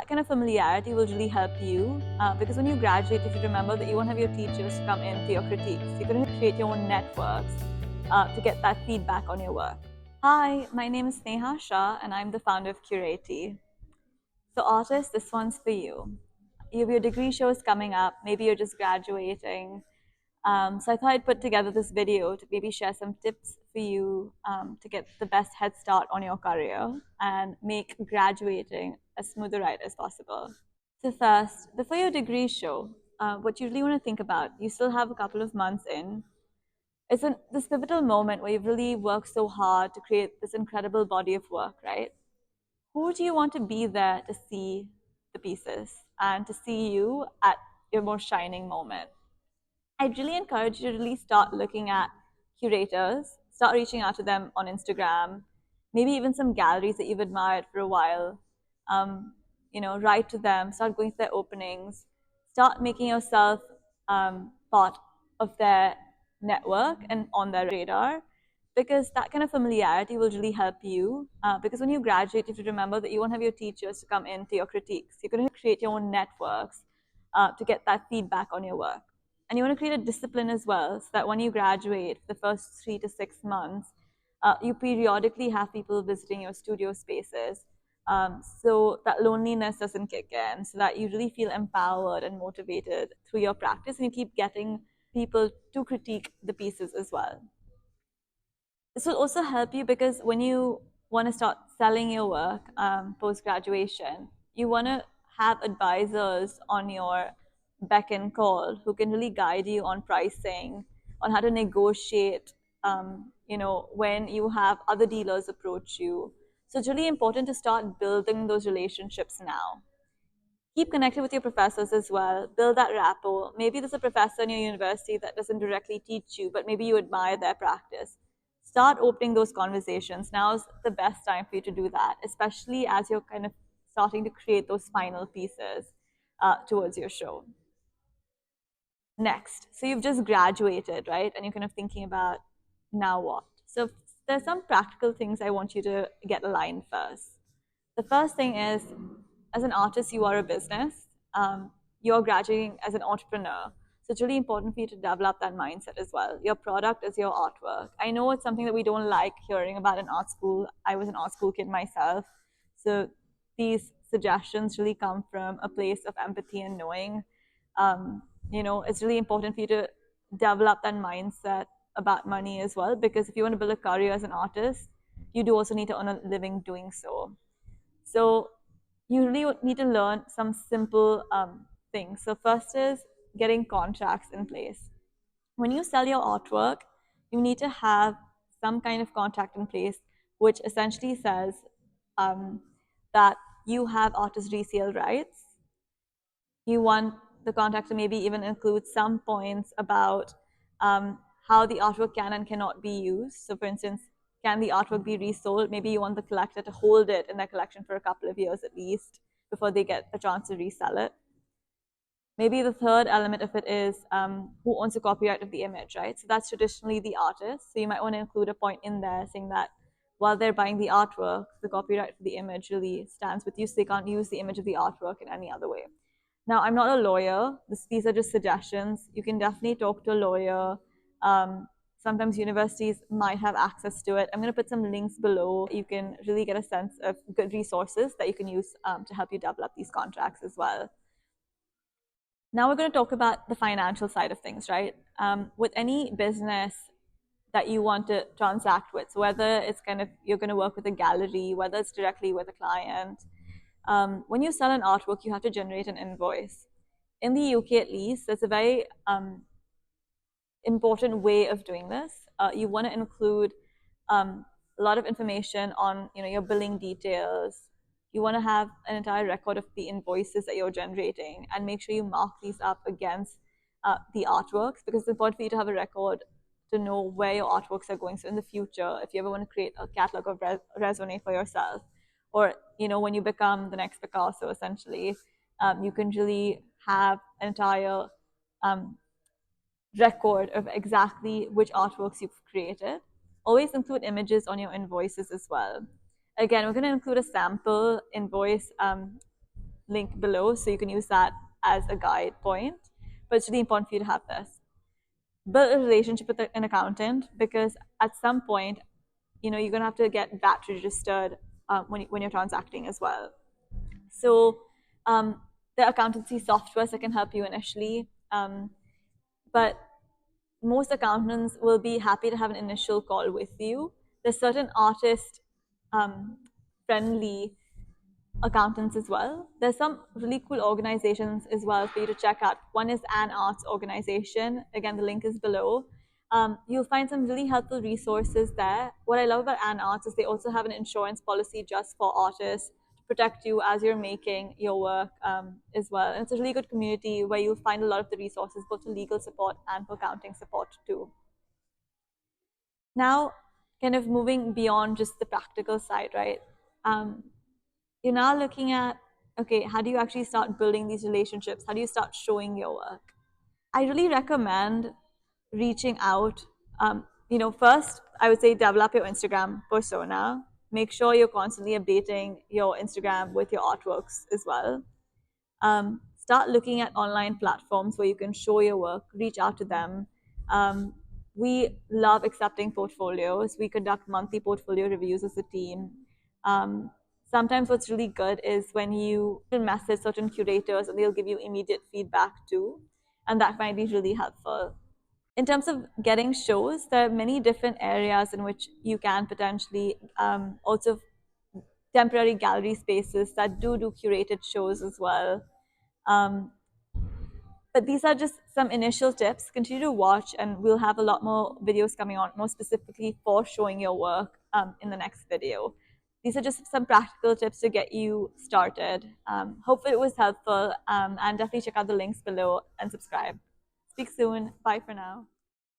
kind of familiarity will really help you because when you graduate, if you remember that you won't have your teachers come in to your critiques, you're going to create your own networks to get that feedback on your work. Hi, my name is Sneha Shah and I'm the founder of Curaty. So artists, this one's for you. You have your degree shows coming up, maybe you're just graduating. So I thought I'd put together this video to maybe share some tips for you to get the best head start on your career and make graduating as smooth a ride as possible. So first, before your degree show, what you really want to think about, you still have a couple of months in. It's this pivotal moment where you've really worked so hard to create this incredible body of work, right? Who do you want to be there to see the pieces and to see you at your most shining moment? I'd really encourage you to really start looking at curators, start reaching out to them on Instagram, maybe even some galleries that you've admired for a while. Write to them, start going to their openings, start making yourself part of their network and on their radar, because that kind of familiarity will really help you. Because when you graduate, if you remember that you won't have your teachers to come into your critiques, you're going to create your own networks to get that feedback on your work. And you want to create a discipline as well, so that when you graduate, the first 3 to 6 months, you periodically have people visiting your studio spaces, so that loneliness doesn't kick in, so that you really feel empowered and motivated through your practice, and you keep getting people to critique the pieces as well. This will also help you because when you want to start selling your work post-graduation, you want to have advisors on your beck and call who can really guide you on pricing, on how to negotiate, when you have other dealers approach you. So it's really important to start building those relationships now. Keep connected with your professors as well. Build that rapport. Maybe there's a professor in your university that doesn't directly teach you, but maybe you admire their practice. Start opening those conversations. Now is the best time for you to do that, especially as you're kind of starting to create those final pieces towards your show. Next, so you've just graduated, right? And you're kind of thinking about now what? So there's some practical things I want you to get aligned first. The first thing is, as an artist, you are a business. You're graduating as an entrepreneur. So it's really important for you to develop that mindset as well. Your product is your artwork. I know it's something that we don't like hearing about in art school. I was an art school kid myself. So these suggestions really come from a place of empathy and knowing. It's really important for you to develop that mindset about money as well, because if you want to build a career as an artist, you do also need to earn a living doing so. So you really need to learn some simple things. So first is getting contracts in place. When you sell your artwork, you need to have some kind of contract in place, which essentially says that you have artist resale rights. You want the contract to maybe even include some points about how the artwork can and cannot be used. So for instance, can the artwork be resold? Maybe you want the collector to hold it in their collection for a couple of years at least before they get a chance to resell it. Maybe the third element of it is who owns the copyright of the image, right? So that's traditionally the artist. So you might want to include a point in there saying that while they're buying the artwork, the copyright for the image really stands with you, so they can't use the image of the artwork in any other way. Now, I'm not a lawyer. These are just suggestions. You can definitely talk to a lawyer. Sometimes universities might have access to it. I'm going to put some links below. You can really get a sense of good resources that you can use to help you develop these contracts as well. Now we're going to talk about the financial side of things, right? With any business that you want to transact with, so whether it's kind of you're going to work with a gallery, whether it's directly with a client, when you sell an artwork, you have to generate an invoice. In the UK, at least, there's a very important way of doing this. You want to include a lot of information on your billing details. You want to have an entire record of the invoices that you're generating and make sure you mark these up against the artworks, because it's important for you to have a record to know where your artworks are going. So in the future, if you ever want to create a catalog of resume for yourself, or when you become the next Picasso, essentially, you can really have an entire record of exactly which artworks you've created. Always include images on your invoices as well. Again, we're going to include a sample invoice link below, so you can use that as a guide point. But it's really important for you to have this. Build a relationship with an accountant, because at some point, you're going to have to get VAT registered when you're transacting as well. So the accountancy softwares that can help you initially, but most accountants will be happy to have an initial call with you. There's certain artist friendly accountants as well. There's some really cool organizations as well for you to check out. One is An Arts organization. Again, the link is below. You'll find some really helpful resources there. What I love about An Arts is they also have an insurance policy just for artists to protect you as you're making your work as well. And it's a really good community where you'll find a lot of the resources, both for legal support and for accounting support too. Now, kind of moving beyond just the practical side, right? You're now looking at, okay, how do you actually start building these relationships? How do you start showing your work? I really recommend reaching out. First, I would say develop your Instagram persona. Make sure you're constantly updating your Instagram with your artworks as well. Start looking at online platforms where you can show your work, reach out to them. We love accepting portfolios. We conduct monthly portfolio reviews as a team. Sometimes what's really good is when you message certain curators and they'll give you immediate feedback too, and that might be really helpful. In terms of getting shows, there are many different areas in which you can potentially also temporary gallery spaces that do curated shows as well. But these are just some initial tips. Continue to watch, and we'll have a lot more videos coming on, more specifically for showing your work in the next video. These are just some practical tips to get you started. Hopefully it was helpful, and definitely check out the links below and subscribe. Speak soon. Bye for now.